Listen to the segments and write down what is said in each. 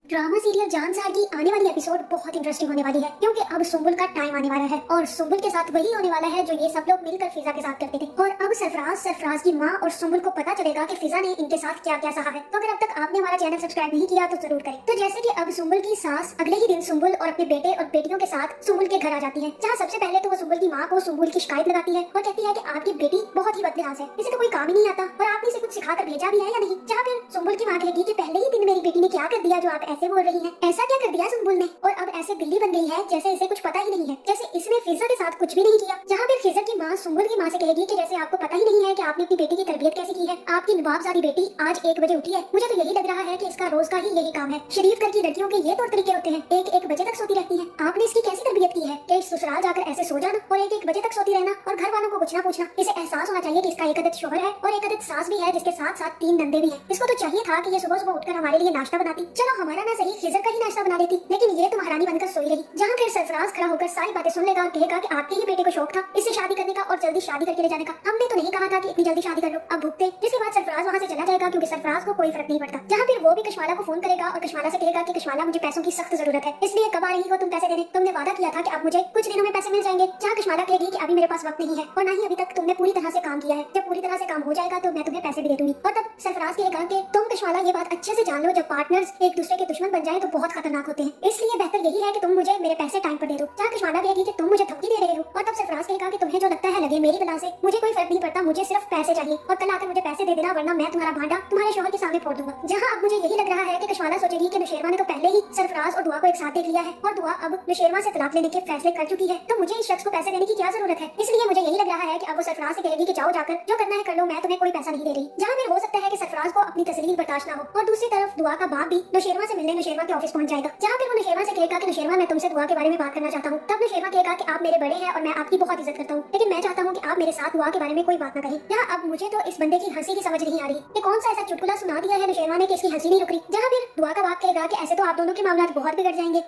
Drama serial जान सार की आने वाली एपिसोड बहुत इंटरेस्टिंग होने वाली है क्योंकि अब सुम्बुल का टाइम आने वाला है और सुम्बुल के साथ वही होने वाला है जो ये सब लोग मिलकर फिजा के साथ करते थे। और अब सरफराज की माँ और सुम्बुल को पता चलेगा कि फिजा ने इनके साथ क्या क्या सहा है। तो अगर अब तक आपने हमारा चैनल सब्सक्राइब नहीं किया तो जरूर करें। तो जैसे कि अब सुम्बुल की सास अगले ही दिन सुम्बुल और अपने बेटे और बेटियों के साथ सुम्बुल के घर आ जाती है, जहाँ सबसे पहले तो वो सुम्बुल की माँ को सुम्बुल की शिकायत लगाती है और कहती है कि आपकी बेटी बहुत ही बदलिहाज है, इसे तो कोई काम ही नहीं आता और आपने इसे कुछ सिखाकर भेजा भी है या नहीं। जहाँ फिर सुम्बुल की माँ कहेगी कि पहले ही दिन मेरी बेटी ने क्या कर दिया जो आप ऐसे बोल रही हैं, ऐसा क्या कर दिया सुम्बुल ने, और अब ऐसे बिल्ली बन गई है जैसे इसे कुछ पता ही नहीं है, जैसे इसने फिजा के साथ कुछ भी नहीं किया। जहाँ फिर फिजा की माँ सुम्बुल की माँ से कहेगी कि जैसे आपको पता ही नहीं है कि आपने अपनी बेटी की तरबियत कैसे की है, आपकी नवाबजादी बेटी आज 1 बजे उठी है, मुझे तो यही लग रहा है कि इसका रोज का ही यही काम है। शरीफ घर की लड़कियों के ये तौर तरीके होते हैं, 1 बजे तक सोती रहती है। आपने इसकी कैसी तरबियत की है कि ससुराल जाकर ऐसे सो जाना और 1 बजे तक सोती रहना और घर वालों को कुछ ना पूछना। इसे एहसास होना चाहिए कि इसका एक अदद शोहर है और एक अदद सास भी है जिसके साथ साथ 3 नंदे भी हैं। इसको तो चाहिए था कि ये सुबह सुबह उठकर हमारे लिए नाश्ता बनाती, चलो हमारा ना सही खिजर का ही नाश्ता बना देती, लेकिन ये तो महारानी बनकर सोई रही। जहाँ फिर सरफराज खड़ा होकर सारी बातें सुन लेगा और कहेगा कि आपके ही बेटे को शौक था इससे शादी करने का और जल्दी शादी करके ले जाने का, हमने तो नहीं कहा था कि इतनी जल्दी शादी कर लो, अब भुगते। जिसके बाद सरफराज वहाँ से चला जाएगा क्योंकि सरफराज को कोई फर्क नहीं पड़ता। जहाँ फिर वो भी कशमाला को फोन करेगा और कशमाला से कहेगा कि कशमाला मुझे पैसों की सख्त जरूरत है, इसलिए कब आ रही हो तुम पैसे देने, तुमने वादा किया था कि अब मुझे कुछ दिनों में पैसे मिल जाएंगे। जहाँ कशमाला कहेगी कि अभी मेरे पास वक्त नहीं है और ना ही अभी तक तुमने पूरी तरह से काम किया है, जब पूरी तरह से काम हो जाएगा तो मैं तुम्हें पैसे भी दे दूंगी। और तब सरफराज कहेगा कि तुम कशमाला ये बात अच्छे से जान लो, जब पार्टनर्स एक दूसरे के दुश्मन बन जाए तो बहुत खतरनाक होते हैं, इसलिए बेहतर यही है कि तुम मुझे मेरे पैसे टाइम पर दे दो। जहाँ कशमाला कहेगी कि तुम मुझे धमकी दे रहे हो और तब सरफराज कहेगा कि तुम्हें जो लगता है लगे, मेरी बला से मुझे कोई फर्क नहीं पड़ता, मुझे सिर्फ पैसे चाहिए और कल आकर मुझे पैसे दे देना वरना मैं तुम्हारा भांडा तुम्हारे शौहर के सामने फोड़ दूंगा। जहाँ अब मुझे यही लग रहा है कि कशमाला सोचेगी कि नुशेरवा ने तो पहले ही सरफराज और दुआ को एक साथ देख लिया है और दुआ अब नुशेरवा से तलाक लेने के फैसले कर चुकी है, तो मुझे इस शख्स को पैसे देने की क्या जरूरत है। इसलिए मुझे यही लग रहा है कि अब वो सरफराज से कहेगी कि जाओ जाकर जो करना है कर लो, मैं तुम्हें कोई पैसा नहीं दे रही। जहाँ फिर हो सकता है कि सरफराज को अपनी तस्लील बर्दाश्त ना हो और दूसरी तरफ दुआ का बाप भी नुशेरवा से मिलने नुशेरवा के ऑफिस पहुंच जाएगा। जहाँ फिर वो नुशेरवा से कहेगा कि नुशेरवा मैं तुमसे दुआ के बारे में बात करना चाहता हूँ। तब नुशेरवा कहेगा कि आप मेरे बड़े हैं और मैं आपकी बहुत इज्जत करता हूँ, लेकिन मैं चाहता हूँ कि आप मेरे साथ दुआ के बारे में कोई बात न करें। यहाँ अब मुझे तो इस बंदे की हंसी की समझ नहीं आ रही कि कौन सा ऐसा चुटकुला सुना दिया है नुशेरवा ने कि इसकी हंसी नहीं रुक रही। जहाँ फिर दुआ का बाप कहेगा कि ऐसे तो आप दोनों के मामला बहुत बिगड़ जाएंगे,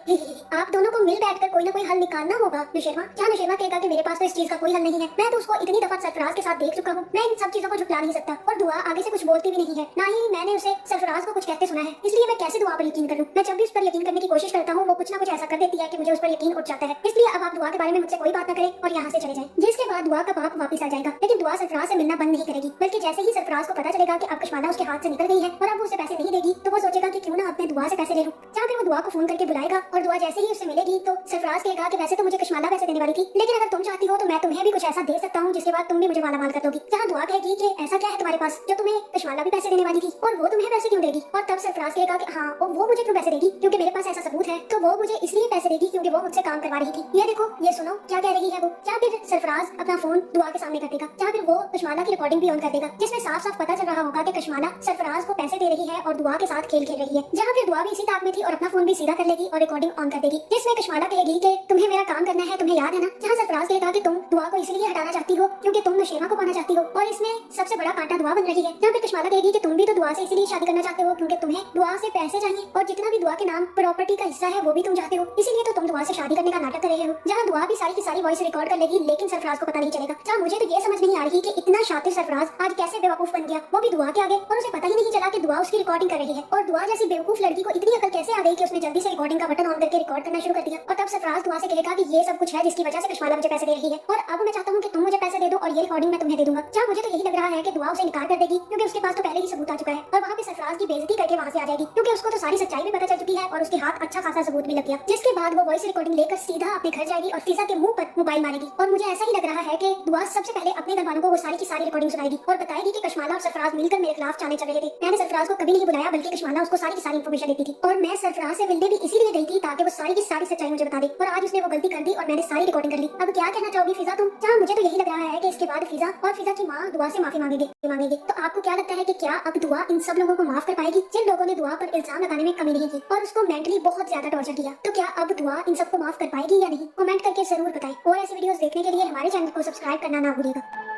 आप दोनों को मिल बैठकर कोई ना कोई हल निकालना होगा नुशेरवा। जहाँ नुशेरवा कहेगा कि मेरे पास तो इस चीज का कोई हल नहीं है, मैं तो उसको इतनी दफा सरफराज के साथ देख चुका हूँ, मैं इन सब चीजों को झुठला नहीं सकता। और दुआ आगे से कुछ बोलती भी नहीं है, ना ही मैंने उसे सरफराज को कुछ कहते सुना है, इसलिए मैं कैसे दुआ पर यकीन करूँ। मैं जब भी उस पर यकीन करने की कोशिश करता हूँ वो कुछ ना कुछ ऐसा कर देती है कि मुझे उस पर यकीन उठ जाता है। इसलिए अब आप दुआ के बारे में मुझसे कोई बात न करें और यहाँ से चले जाएं। जिसके बाद दुआ का बाप वापस आ जाएगा, लेकिन दुआ सरफराज से मिलना बंद नहीं करेगी, बल्कि जैसे ही सरफराज को पता चलेगा कि अब कशमाला उसके हाथ से निकल गई है और अब वो उसे पैसे नहीं देगी तो वो सोचेगा कि क्यों ना अपने दुआ से पैसे ले लूं। जहाँ फिर वो दुआ को फोन करके बुलाएगा और दुआ जैसे ही उससे मिलेगी तो सरफराज कहेगा कि वैसे तो मुझे कशमाला पैसे देने वाली थी, लेकिन अगर तुम चाहती हो तो मैं तुम्हें भी कुछ ऐसा दे सकता हूँ जिसके बाद तुम भी मुझे माला माल कर दोगी। जहाँ दुआ कहेगी कि ऐसा क्या है तुम्हारे पास जो तुम्हें कशमाला भी पैसे देने वाली थी और वो तुम्हें पैसे क्यों देगी। और तब सरफराज कहेगा कि हाँ वो मुझे क्यों पैसे देगी, क्योंकि मेरे पास ऐसा सबूत है, तो वो मुझे इसलिए पैसे देगी क्योंकि वो मुझसे काम करवा रही थी। ये देखो ये सुनो क्या कह रही है वो। जहाँ फिर सरफराज अपना फोन दुआ के सामने कर देगा, जहाँ फिर वो कशमाला की रिकॉर्डिंग भी ऑन कर देगा जिसमें साफ साफ पता चल रहा होगा कि कशमाला सरफराज को पैसे दे रही है और दुआ के साथ खेल खेल रही है। जहाँ फिर दुआ भी इसी ताक में थी और अपना फोन भी सीधा कर लेगी और रिकॉर्डिंग ऑन कर देगी, जिसमें कशमाला कहेगी कि तुम्हें मेरा काम करना है, तुम्हें याद है ना। जहाँ सरफराज कहेगा कि तुम दुआ को इसलिए हटाना चाहती हो क्योंकि तुम नुशेरवा को पाना चाहती हो और इसमें सबसे बड़ा कांटा दुआ बन रही है। जहाँ फिर कशमाला कहेगी कि तुम भी तो दुआ से इसीलिए शादी करना चाहते हो क्योंकि तुम्हें दुआ से पैसे चाहिए और जितना भी दुआ के नाम प्रॉपर्टी का हिस्सा है वो भी तुम चाहते हो, इसीलिए तो तुम दुआ से शादी करने का नाटक कर रहे हो। जहाँ दुआ भी सारी की सारी वॉइस रिकॉर्ड कर लेगी लेकिन सरफराज को पता नहीं चलेगा। जहाँ मुझे तो ये समझ नहीं आ रही कि इतना शातिर सरफराज आज कैसे बेवकूफ बन गया, वो भी दुआ के आगे, और उसे पता ही नहीं चला कि दुआ उसकी रिकॉर्डिंग कर रही है। और दुआ जैसी बेवकूफ लड़की को इतनी अकल कैसे आ गई कि उसने जल्दी से रिकॉर्डिंग का बटन ऑन करके रिकॉर्ड करना शुरू कर दिया। और तब सरफराज दुआ से कहेगा कि ये सब कुछ है जिसकी वजह से कशमाला मुझे पैसे दे रही है और अब मैं चाहता हूँ कि तुम मुझे पैसे दे दो और ये रिकॉर्डिंग मैं तुम्हें दे दूंगा। जहाँ मुझे तो यही लग रहा है कि दुआ उसे इनकार कर देगी क्योंकि उसके पास तो पहले ही सबूत आ चुका है और वहाँ पे सरफराज की बेइज्जती करके वहाँ से आ जाएगी क्योंकि उसको तो सारी सच्चाई भी पता चल चुकी है और उसके हाथ अच्छा खासा सबूत भी लग गया। जिसके बाद वो वॉइस रिकॉर्डिंग लेकर सीधा अपने घर जाएगी और फिजा के मुंह पर मोबाइल मारेगी। और मुझे ऐसा ही लग रहा है कि दुआ सबसे पहले अपने घर वालों को वो सारी की सारी रिकॉर्डिंग सुनाएगी और बताएगी कि कशमाला और सरफराज मिलकर मेरे खिलाफ चाले चल रहे थे। मैंने सरफराज को कभी नहीं बुलाया बल्कि कशमाला उसको सारी की सारी इंफॉर्मेशन देती थी और मैं सरफराज से मिलने भी इसीलिए गई थी ताकि वो सारी की सारी सच्चाई मुझे बता दे। और आज उसने वो गलती कर दी और मैंने सारी रिकॉर्डिंग कर ली। अब क्या कहना चाहोगी फिजा तुम? जहाँ मुझे तो यही लग रहा है कि इसके बाद फिजा और फिजा की माँ दुआ से माफी मांगेंगे। तो आपको क्या लगता है कि क्या अब दुआ इन सब लोगों को माफ कर पाएगी जिन लोगों ने दुआ पर इल्जाम लगाने में कमी नहीं की और उसको मेंटली बहुत ज्यादा टॉर्चर किया? तो क्या अब दुआ इन सबको माफ कर पाएगी या नहीं? कमेंट करके जरूर बताएं और ऐसी वीडियोस देखने के लिए हमारे चैनल को सब्सक्राइब करना ना भूलिएगा।